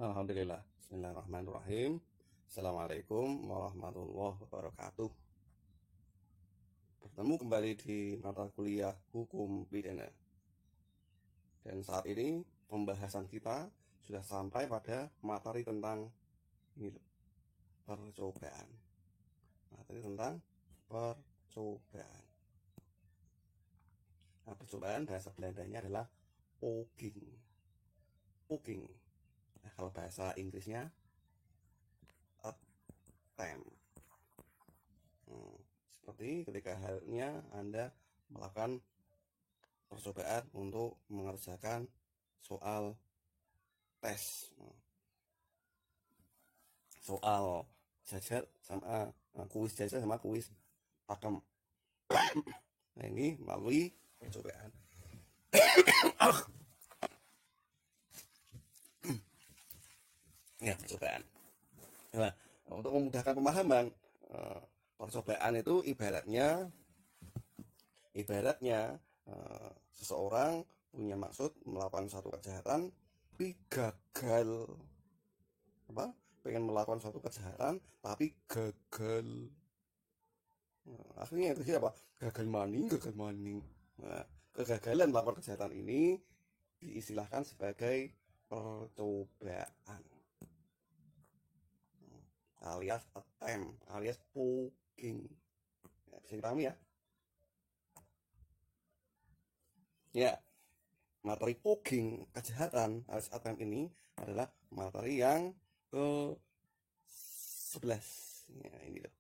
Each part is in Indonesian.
Alhamdulillah. Bismillahirrahmanirrahim. Assalamualaikum warahmatullahi wabarakatuh. Bertemu kembali di mata kuliah Hukum Pidana. Dan saat ini pembahasan kita sudah sampai pada materi tentang ini loh, percobaan. Materi tentang percobaan. Nah, percobaan bahasa Belandanya adalah poging. Poging. Nah, kalau bahasa Inggrisnya attempt. Seperti ketika halnya Anda melakukan percobaan untuk mengerjakan soal tes, soal jajar sama kuis jajar sama kuis pakem. Nah, ini melalui percobaan. Ya, percobaan. Nah, untuk memudahkan pemahaman, percobaan itu ibaratnya seseorang punya maksud melakukan satu kejahatan tapi gagal, pengen melakukan suatu kejahatan tapi gagal. Akhirnya itu apa? Gagal maning. Nah, kegagalan melakukan kejahatan ini diistilahkan sebagai percobaan, alias attempt, alias poking. Ya, bisa dipahami ya? Ya, materi poking kejahatan alias attempt ini adalah materi yang ke 11. Ya, ini loh.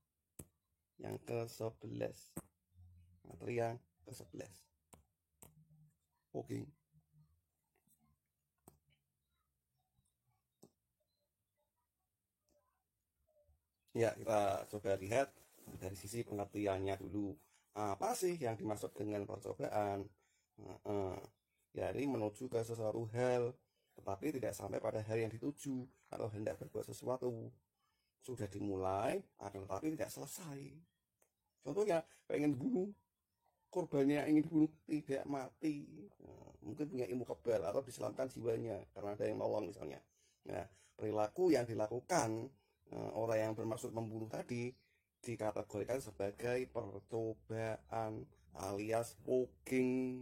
Yang ke 11. Materi yang ke 11. Poking. Ya, kita coba lihat dari sisi pengertiannya dulu. Apa sih yang dimaksud dengan percobaan? Jadi menuju ke sesuatu hal, tetapi tidak sampai pada hal yang dituju atau hendak berbuat sesuatu. Sudah dimulai, akan tetapi tidak selesai. Contohnya, pengen bunuh, korbannya ingin dibunuh tidak mati. Mungkin punya ilmu kebal atau diselamatkan jiwanya karena ada yang nolong misalnya. Nah, perilaku yang dilakukan orang yang bermaksud membunuh tadi dikategorikan sebagai percobaan alias poking.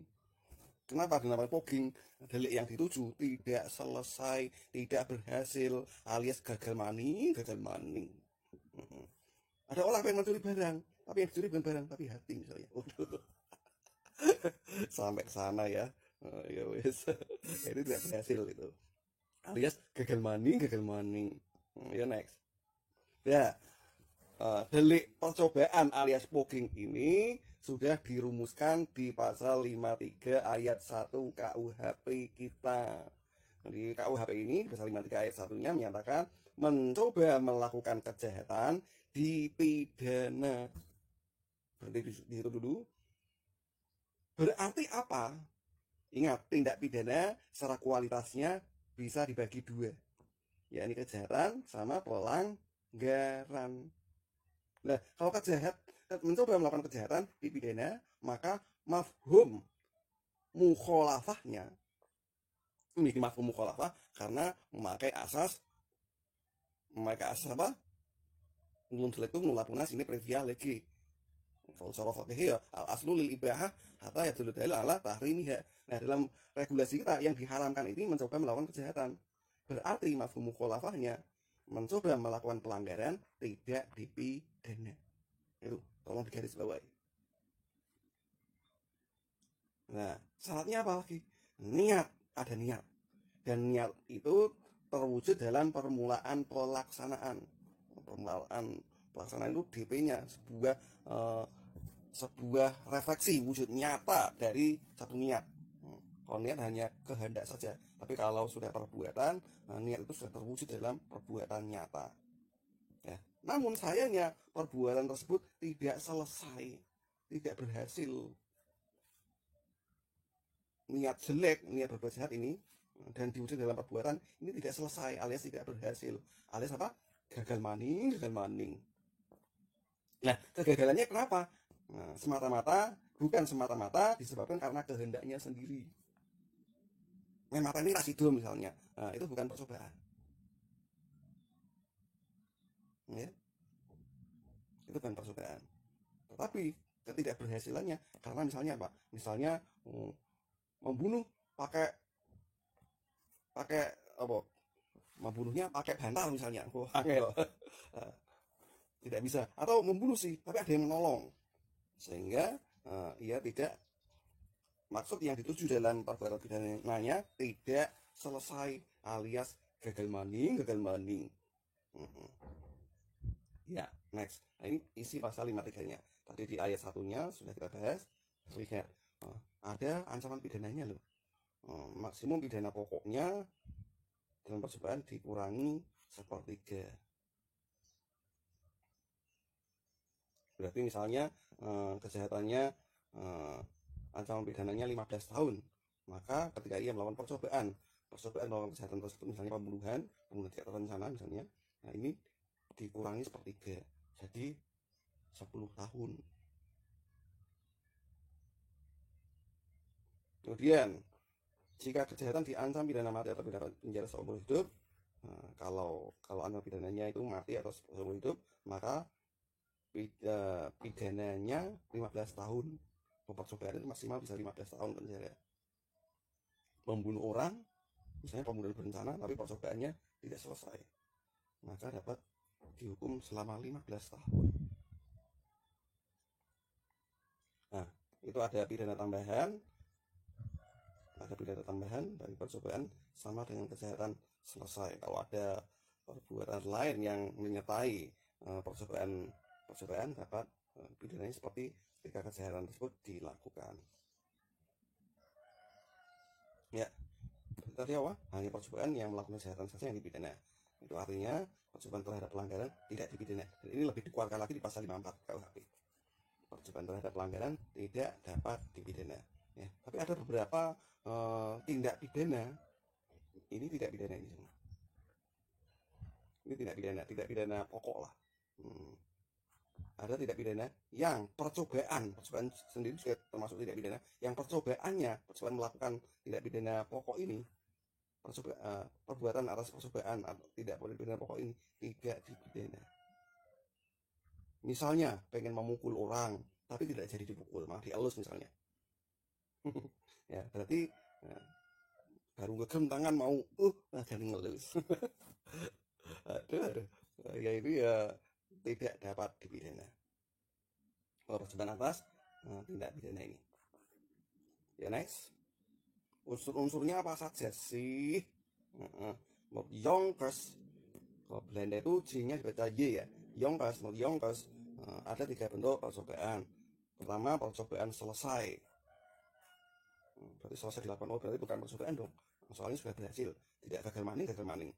Kenapa dinamakan poking? Delik yang dituju tidak selesai, tidak berhasil, alias gagal maning. Ada orang yang mencuri barang, tapi yang dicuri bukan barang, tapi hati misalnya. Sampai ke sana ya. Ya wes. Itu tidak berhasil itu. Alias gagal maning. Ya next. Ya, delik percobaan alias poking ini sudah dirumuskan di pasal 53 ayat 1 KUHP kita. Di KUHP ini, pasal 53 ayat 1-nya menyatakan mencoba melakukan kejahatan dipidana. Berarti di situ dulu. Berarti apa? Ingat, tindak pidana secara kualitasnya bisa dibagi dua. Yakni kejahatan sama pelanggaran. Nah, kalau mencoba melakukan kejahatan dipidana, maka mafhum mukholafahnya memiliki mafhum mukholafah karena memakai asas apa? Belum itu nulapuna sini previa lagi. Kalau cara fikih ya al aslu lil ibahah hatta yadullu dalil ala tahrimiha. Nah, dalam regulasi kita yang diharamkan ini mencoba melakukan kejahatan. Berarti mafhum mukholafahnya mencoba melakukan pelanggaran tidak dipidana. Itu tolong digaris bawahi. Nah, syaratnya apa lagi? Niat, ada niat. Dan niat itu terwujud dalam permulaan pelaksanaan. Permulaan pelaksanaan itu DP-nya sebuah refleksi wujud nyata dari satu niat. Kalau niat hanya kehendak saja, tapi kalau sudah perbuatan, niat itu sudah terwujud dalam perbuatan nyata. Ya. Namun sayangnya perbuatan tersebut tidak selesai, tidak berhasil. Niat jelek, niat berbuat jahat ini dan diwujud dalam perbuatan ini tidak selesai alias tidak berhasil, alias apa? Gagal maning. Nah, kegagalannya kenapa? Nah, bukan semata-mata disebabkan karena kehendaknya sendiri. Mata ini rasido misalnya, nah, itu bukan percobaan. melakukan percobaan. Tetapi ketidakberhasilannya karena misalnya apa? Misalnya membunuh pakai pakai apa? Membunuhnya pakai bantal misalnya, angel. Tidak bisa. Atau membunuh sih, tapi ada yang menolong, sehingga ia tidak, maksud yang dituju dalam perbuatan pidananya tidak selesai, alias gagal maning. Ya, next. Nah, ini isi pasal 53-nya. Tadi di ayat 1-nya sudah kita bahas. Lihat, ada ancaman pidananya loh. Maksimum pidana pokoknya dalam percobaan dikurangi 1/3. Berarti misalnya kejahatannya ancaman pidananya 15 tahun. Maka ketika ia melakukan percobaan melakukan kejahatan tersebut, misalnya pembunuhan tidak terencana misalnya, nah ini dikurangi 1/3, jadi 10 tahun. Kemudian jika kejahatan diancam pidana mati atau pidana penjara seumur hidup, kalau ancaman pidananya itu mati atau seumur hidup, maka pidananya 15 tahun. Percobaan itu maksimal bisa 15 tahun penjara. Membunuh orang, misalnya pembunuhan berencana tapi percobaannya tidak selesai, maka dapat dihukum selama 15 tahun. Nah, itu ada pidana tambahan dari percobaan sama dengan kejahatan selesai. Kalau ada perbuatan lain yang menyertai percobaan dapat pidananya seperti ketika kejahatan tersebut dilakukan. Ya, tadi apa? Hanya percobaan yang melakukan kejahatan saja yang dipidana. Itu artinya percobaan terhadap pelanggaran tidak dipidana. Dan ini lebih dikuatkan lagi di pasal 54 KUHP. Percobaan terhadap pelanggaran tidak dapat dipidana. Ya, tapi ada beberapa tindak pidana ini tidak pidana ini semua. Ini tidak pidana pokok lah. Ada tidak pidana yang percobaan sendiri juga termasuk tidak pidana, yang percobaan melakukan tidak pidana pokok ini, perbuatan atas percobaan atau tidak boleh pidana pokok ini tidak dipidana. Misalnya pengen memukul orang tapi tidak jadi dipukul, malah dielus misalnya. Ya, berarti baru ngegem tangan mau jadi ngelus. aduh. Ya itu ya tidak dapat dipidana. Percobaan atas tindak pidana ini. Ya, next. Unsur-unsurnya apa saja sih? Yonkers. Kalau Belanda itu J-nya dibaca Y ya. Yonkers. Ada 3 bentuk percobaan. Pertama, percobaan selesai. Berarti selesai dilakukan, berarti bukan percobaan dong, soalnya sudah berhasil, tidak gagal maning.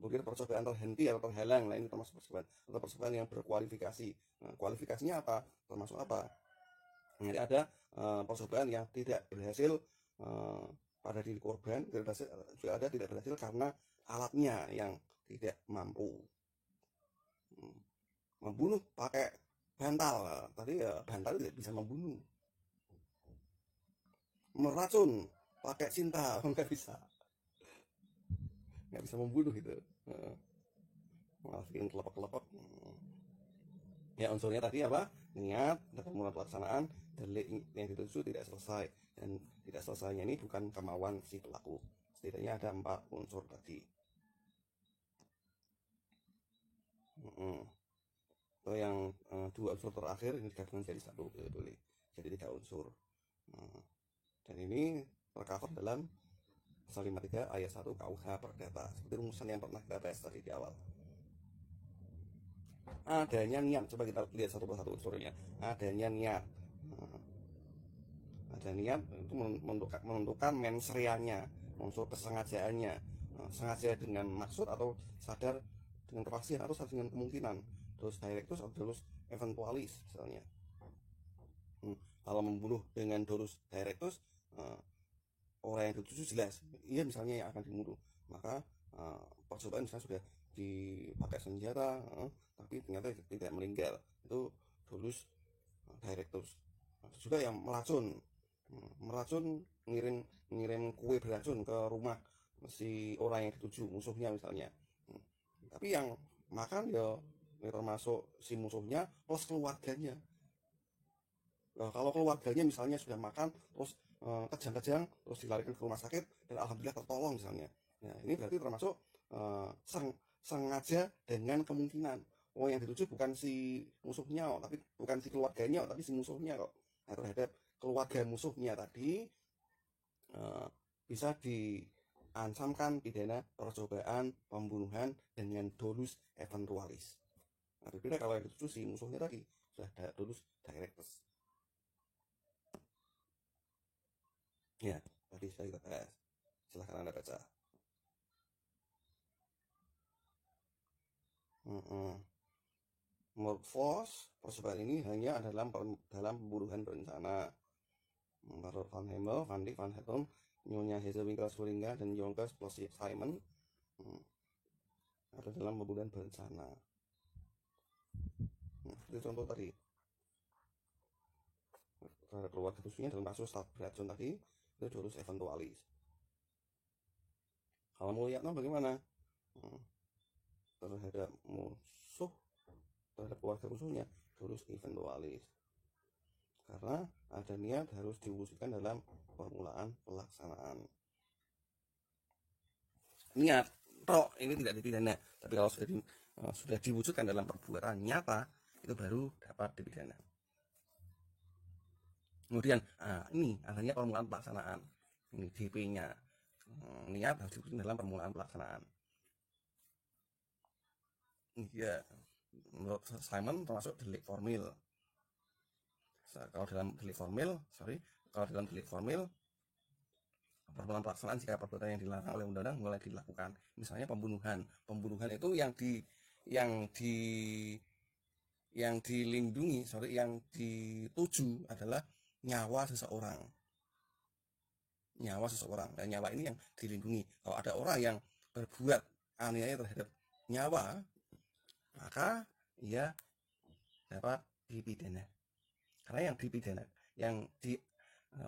Kemudian percobaan terhenti atau terhalang, nah ini termasuk percobaan, atau percobaan yang berkualifikasi. Kualifikasinya apa? Termasuk apa? Jadi ada percobaan yang tidak berhasil pada diri korban, juga ada tidak berhasil karena alatnya yang tidak mampu. Membunuh pakai bantal, tadi ya bantal tidak bisa membunuh. Meracun pakai cinta, nggak bisa membunuh gitu. Malah bikin kelepek-kelepek. Ya, unsurnya tadi apa? Niat, dan pembunuhan pelaksanaan, delik yang dituju tidak selesai, dan tidak selesainya ini bukan kemauan si pelaku. Setidaknya ada 4 unsur tadi. Atau yang 2 unsur terakhir ini digabungkan jadi 1, boleh jadi 3 unsur. Dan ini tercover dalam pasal 53 ayat 1 KUH Perdata, seperti rumusan yang pernah kita bahas tadi di awal. Adanya niat, coba kita lihat satu persatu unsurnya. Adanya niat, ada niat itu menentukan mensreanya, unsur kesengajaannya, sengaja dengan maksud atau sadar dengan kepastian atau sadar dengan kemungkinan. Terus directus atau dolus eventualis misalnya. Kalau membunuh dengan dolus directus, orang yang dituju jelas, iya misalnya yang akan dibunuh, maka percobaan misalnya sudah dipakai senjata, tapi ternyata tidak meninggal, itu dolus directus. Juga yang meracun ngirim kue beracun ke rumah si orang yang dituju, musuhnya misalnya, tapi yang makan ya Ini termasuk si musuhnya plus keluarganya. Nah, kalau keluarganya misalnya sudah makan terus kejang-kejang terus dilarikan ke rumah sakit dan alhamdulillah tertolong misalnya. Nah, ini berarti termasuk sengaja dengan kemungkinan yang dituju bukan si musuhnya tapi bukan si keluarganya tapi si musuhnya kok. Nah, terhadap keluarga musuhnya tadi bisa diancamkan pidana percobaan pembunuhan dengan dolus eventualis. Nah, berbeda kalau yang dituju si musuhnya tadi sudah ada dolus directus. Ya, tadi sudah kita bahas. Silahkan Anda baca. Menurut Voss, percobaan ini hanya dalam pembunuhan berencana. Menurut Van Hemel, Van Dijk, Van Hetten, Nyonya Hezewinkel, Schuringa, dan Jonkers plus Simon ada dalam pembunuhan berencana. Itu contoh tadi. Terhadap keluarga musuhnya dalam kasus Stadtbrand tadi itu dolus eventualis. Kalau mau lihat bagaimana terhadap musuh, terhadap keluarga musuhnya dolus eventualis, karena ada niat harus diwujudkan dalam permulaan pelaksanaan. Niat toh ini tidak dipidana, tapi kalau sudah diwujudkan dalam perbuatan nyata itu baru dapat dipidana. Kemudian ini adanya permulaan pelaksanaan, ini DP-nya, niat harus diwujudkan dalam permulaan pelaksanaan. Ya, menurut Simon termasuk delik formil. Kalau dalam delik formil, permulaan pelaksanaan jika perbuatan yang dilarang oleh undang-undang mulai dilakukan. Misalnya pembunuhan itu yang dituju adalah nyawa seseorang. Dan nyawa ini yang dilindungi. Kalau ada orang yang berbuat aniaya terhadap nyawa, maka ia dapat dipidana. Karena yang dipidana,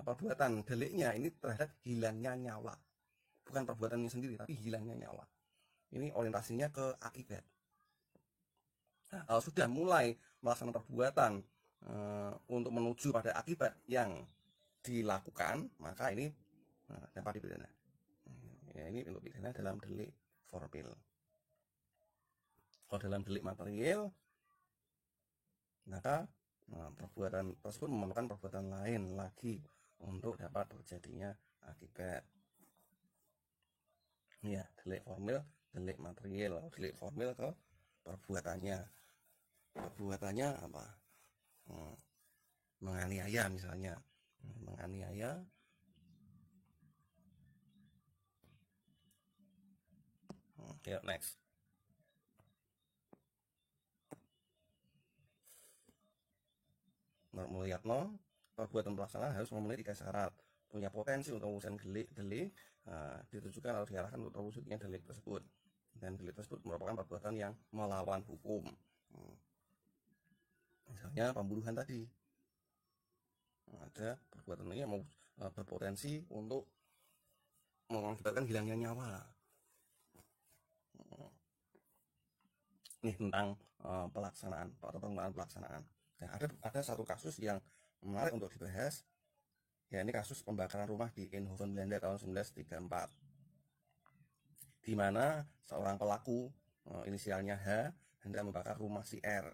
perbuatan deliknya ini terhadap hilangnya nyawa, bukan perbuatannya sendiri tapi hilangnya nyawa. Ini orientasinya ke akibat. Nah, kalau sudah mulai melaksanakan perbuatan untuk menuju pada akibat yang dilakukan, maka ini dapat dipidana. Ya, ini untuk pidana dalam delik formil. Kalau dalam delik material, maka perbuatan tersebut memerlukan perbuatan lain lagi untuk dapat terjadinya akibat. Ya, delik formil, delik material. Delik formil ke perbuatannya apa? Menganiaya misalnya, menganiaya. Oke, next. Menurut Mulyatno, perbuatan pelaksanaan harus memenuhi 3 syarat. Punya potensi untuk mewujudkan delik, ditujukan atau diarahkan untuk terwujudnya delik tersebut. Dan delik tersebut merupakan perbuatan yang melawan hukum. Misalnya pembunuhan tadi. Ada perbuatan ini yang berpotensi untuk mengakibatkan hilangnya nyawa. Ini tentang pelaksanaan atau pengelolaan pelaksanaan. Nah, ada satu kasus yang menarik untuk dibahas, ya ini kasus pembakaran rumah di Eindhoven, Belanda tahun 1934, di mana seorang pelaku inisialnya H hendak membakar rumah si R.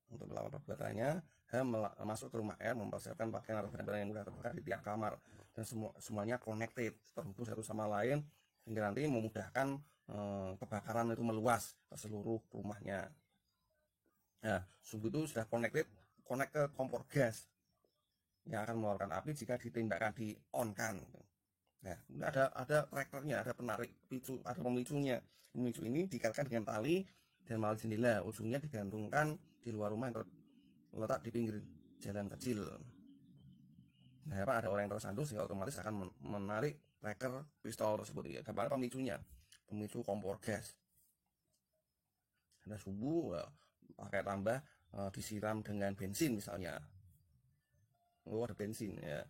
Untuk melakukan perbuatannya, H masuk ke rumah R, mempersiapkan pakaian atau barang-barang yang mudah terbakar di tiap kamar, dan semuanya connected, terhubung satu sama lain, hingga nanti memudahkan kebakaran itu meluas ke seluruh rumahnya. Nah, sumbu itu sudah connect ke kompor gas yang akan mengeluarkan api jika ditembakkan, di-on-kan. Nah, ada trackernya, ada penarik picu, ada pemicunya. Pemicu ini dikaitkan dengan tali dan melalui jendela, ujungnya digantungkan di luar rumah yang terletak di pinggir jalan kecil. Nah, ada orang yang tersandung sehingga otomatis akan menarik tracker pistol tersebut. Ya, gambarnya pemicu kompor gas. Ada sumbu, pakai tambah disiram dengan bensin misalnya. Ada bensin ya.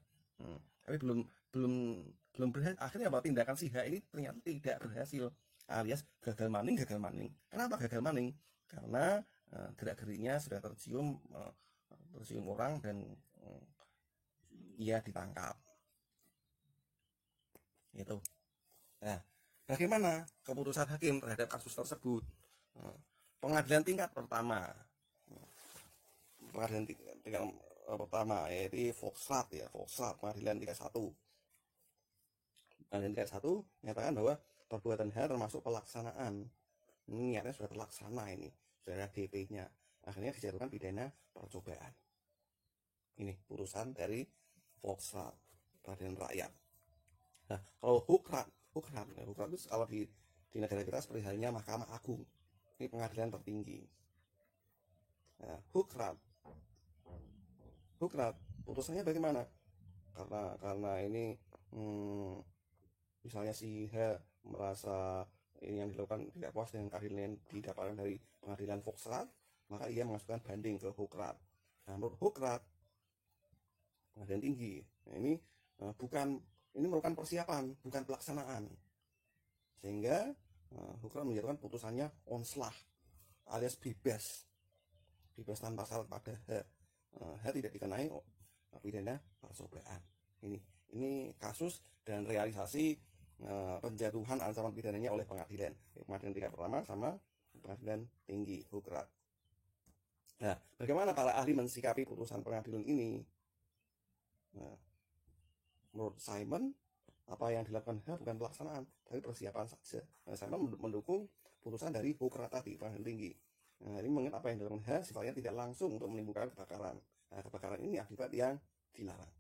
Tapi belum berhasil. Akhirnya tindakan si H ini ternyata tidak berhasil, alias gagal maning. Kenapa gagal maning? Karena gerak-geriknya sudah tercium orang dan ia ditangkap. Itu. Nah, bagaimana keputusan hakim terhadap kasus tersebut? Pengadilan tingkat pertama, yaitu Volksraad ya, pengadilan tingkat 1. Pengadilan tingkat 1 menyatakan bahwa perbuatan H termasuk pelaksanaan. Ini niatnya sudah terlaksana, ini sudah ada DP-nya. Akhirnya dijatuhkan pidana percobaan. Ini putusan dari Volksraad, Peradilan Rakyat. Nah, kalau Hoogstraat itu kalau di negara kita seperti halnya Mahkamah Agung. Ini pengadilan tertinggi. Nah, Hoogstraat putusannya bagaimana? Karena ini misalnya si H merasa ini yang dilakukan tidak puas dengan keadilan yang didapatkan dari pengadilan Volksraad, maka ia mengajukan banding ke Hoogstraat. Nah, menurut Hoogstraat, pengadilan tinggi, nah, ini merupakan persiapan, bukan pelaksanaan, sehingga Hoogstraat menjatuhkan putusannya onslah alias bebas tanpa syarat pada H tidak dikenai pidana percobaan. Ini kasus dan realisasi penjatuhan ancaman pidananya oleh pengadilan tingkat pertama sama pengadilan tinggi Hoogstraat. Nah, bagaimana para ahli mensikapi putusan pengadilan ini? Nah, menurut Simon, apa yang dilakukan H bukan pelaksanaan, tapi persiapan saja. Nah, Simon mendukung putusan dari Hoogstraat tadi, pengadilan tinggi. Nah, ini mengingat apa yang dilakukan H sifatnya tidak langsung untuk menimbulkan kebakaran. Nah, kebakaran ini akibat yang dilarang.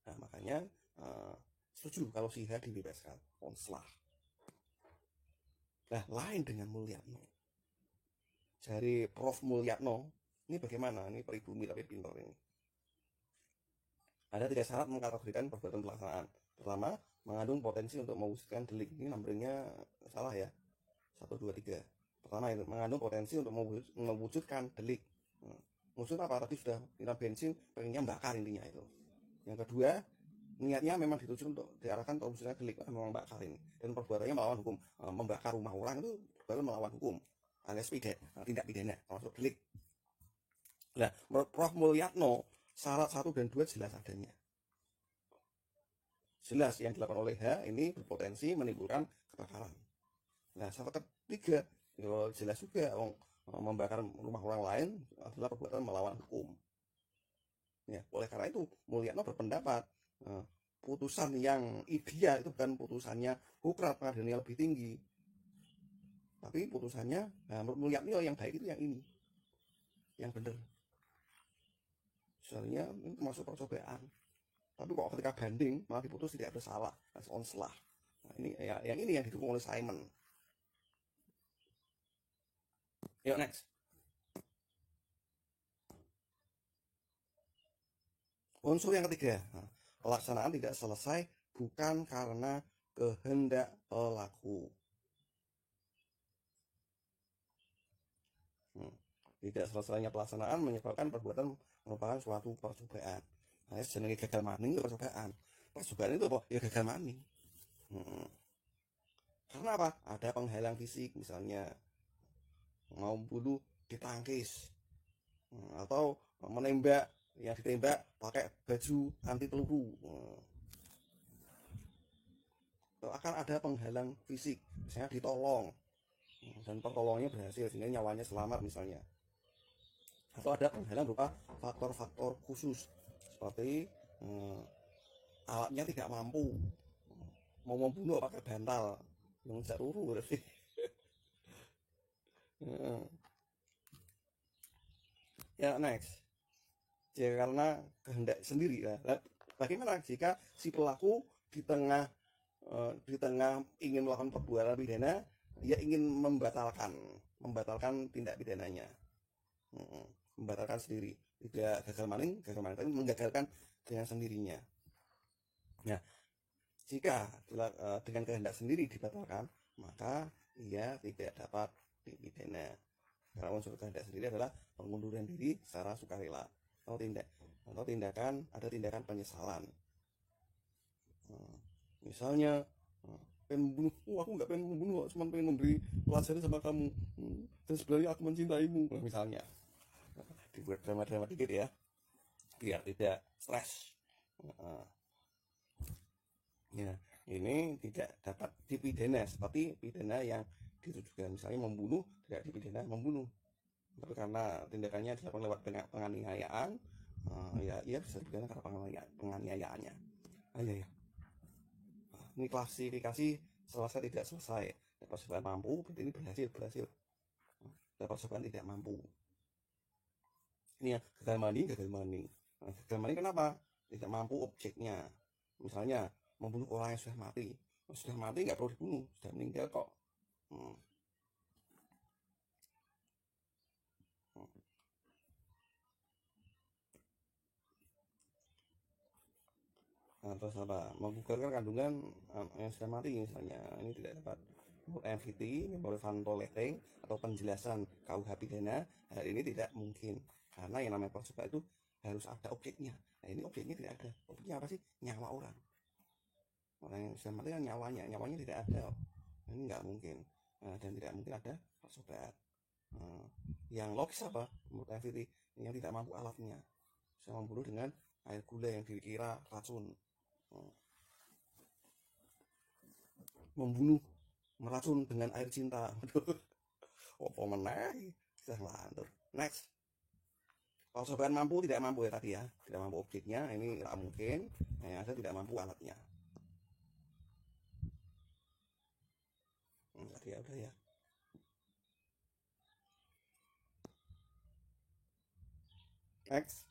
Nah, makanya setuju kalau si H dibebaskan, onslah. Nah, lain dengan Mulyatno. Dari Prof. Mulyatno, ini bagaimana? Ini pribumi tapi pintar ini. Ada 3 syarat mengkategorikan perbuatan pelaksanaan. Pertama, mengandung potensi untuk mewujudkan delik. Ini nomornya salah ya. 1, 2, 3. Pertama itu mengandung potensi untuk mewujudkan delik. Maksud apa? Tadi sudah minum bensin, pengennya bakar intinya itu. Yang kedua, niatnya memang dituju untuk diarahkan untuk mewujudkan delik, memang bakar ini. Dan perbuatannya melawan hukum. Membakar rumah orang itu perbuatan melawan hukum, alias tindak pidana, termasuk delik. Nah, menurut Prof. Mulyatno, syarat 1 dan 2 jelas adanya. Jelas yang dilakukan oleh H ini berpotensi menimbulkan kebakaran. Nah, syarat ketiga jelas juga membakar rumah orang lain adalah perbuatan melawan hukum. Ya, oleh karena itu Mulyatno berpendapat putusan yang ideal itu bukan putusannya Hoogstraat, pengadilan yang lebih tinggi, tapi putusannya menurut Mulyatno yang baik itu yang ini, yang benar. Soalnya ini termasuk percobaan, tapi kok ketika banding malah diputus tidak bersalah, onslah. Nah, ini ya, yang ini yang didukung oleh Simon. Yuk next. Unsur yang ketiga, pelaksanaan tidak selesai bukan karena kehendak pelaku. Tidak selesainya pelaksanaan menyebabkan perbuatan merupakan suatu percobaan. Nah, jenenge gagal maning itu percobaan. Percobaan itu apa? Ya gagal maning. Karena apa? Ada penghalang fisik, misalnya mau bunuh ditangkis, atau menembak, yang ditembak pakai baju anti peluru. Akan ada penghalang fisik, misalnya ditolong dan pertolongannya berhasil sehingga nyawanya selamat misalnya. Atau ada penghalang berupa faktor-faktor khusus seperti alatnya tidak mampu, mau membunuh pakai bantal yang tidak turu berarti. Ya next, ya karena kehendak sendiri. Bagaimana jika si pelaku di tengah ingin melakukan perbuatan pidana, dia ingin membatalkan tindak pidananya, membatalkan sendiri, tidak gagal maning tapi menggagalkan dengan sendirinya. Nah, jika dengan kehendak sendiri dibatalkan, maka ia tidak dapat dipidana. Karena unsur kehendak sendiri adalah pengunduran diri secara sukarela atau tindakan penyesalan. Misalnya pengen membunuh, aku nggak pengen membunuh, cuma pengen memberi pelajaran sama kamu, dan sebenarnya aku mencintaimu. Nah, misalnya dibuat drama-drama dikit ya, biar tidak stres. Ya, ini tidak dapat dipidana seperti pidana yang ditujukan, misalnya membunuh tidak dipidana membunuh, tapi karena tindakannya dilakukan lewat penganiayaan, ya ia bisa dipidana karena penganiayaannya. Ya, ya. Ini klasifikasi selesai tidak selesai. Dapat percobaan mampu, berarti ini berhasil. Dapat percobaan tidak mampu. Ini ya, gagal money. Nah, gagal money kenapa? Tidak mampu objeknya. Misalnya membunuh orang yang sudah mati. Sudah mati nggak perlu dibunuh, sudah meninggal kok. Nah, terus apa? Menggugurkan kandungan yang sudah mati misalnya. Ini tidak dapat MVT, memori vantoleting, atau penjelasan KUH pidana. Hal ini tidak mungkin karena yang namanya percobaan itu harus ada objeknya. Nah, ini objeknya tidak ada. Objeknya apa sih? Nyawa orang. Orang yang sudah mati kan nyawanya tidak ada. Ini nggak mungkin. Dan tidak mungkin ada percobaan. Yang logis apa? Menurut MVT, yang tidak mampu alatnya. Bisa membunuh dengan air gula yang dikira racun. Membunuh meracun dengan air cinta. Apa meneh? Sudah lantur. Next. Percobaan mampu tidak mampu ya tadi ya, tidak mampu objeknya, ini tidak mungkin. Yang ada tidak mampu alatnya. Tadi ya udah ya. Next.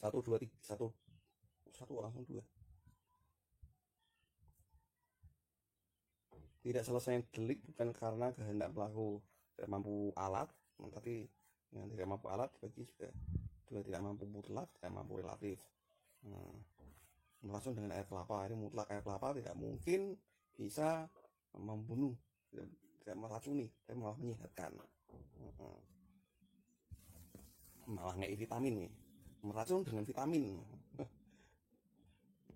1, 2, 3, 1 langsung 2. Tidak selesai delik bukan karena kehendak pelaku tidak mampu alat, tapi yang tidak mampu alat bagi juga tidak mampu mutlak, tidak mampu relatif. Meracun dengan air kelapa, ini mutlak air kelapa tidak mungkin bisa membunuh, tidak meracuni, tapi malah menyehatkan, malah ngei vitamin nih, meracun dengan vitamin.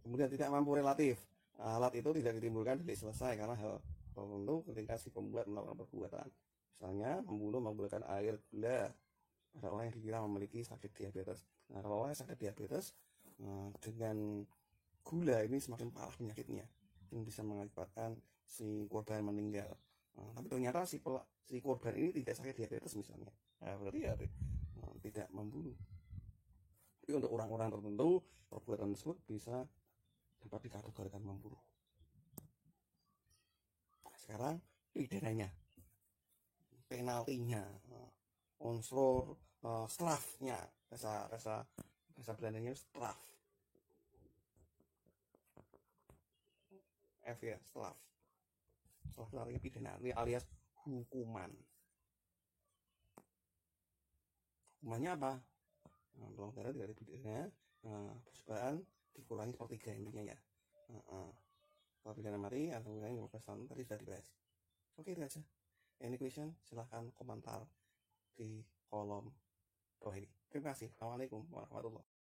Kemudian tidak mampu relatif, alat itu tidak ditimbulkan delik selesai karena hal tertentu ketika si pembuat melakukan perbuatan, misalnya membunuh menggunakan air gula pada orang yang dikira memiliki sakit diabetes. Nah, kalau orang sakit diabetes dengan gula ini semakin parah penyakitnya, yang bisa mengakibatkan si korban meninggal. Tapi ternyata si korban ini tidak sakit diabetes misalnya, berarti ya tidak membunuh. Tapi untuk orang-orang tertentu perbuatan tersebut bisa dapat dikategorikan membunuh. Sekarang pidananya, penaltinya, unsur strafnya, bahasa Belandanya straf, F ya, straf artinya pidana alias hukumannya apa? Pelanggaran dari pidana, percobaan dikurangi sepertiga intinya ya. Kalau pidana mati atau pidana 15 tahun tadi sudah dibahas. Oke, itu aja. Any question silahkan komentar di kolom bawah ini. Terima kasih. Assalamualaikum warahmatullahi wabarakatuh.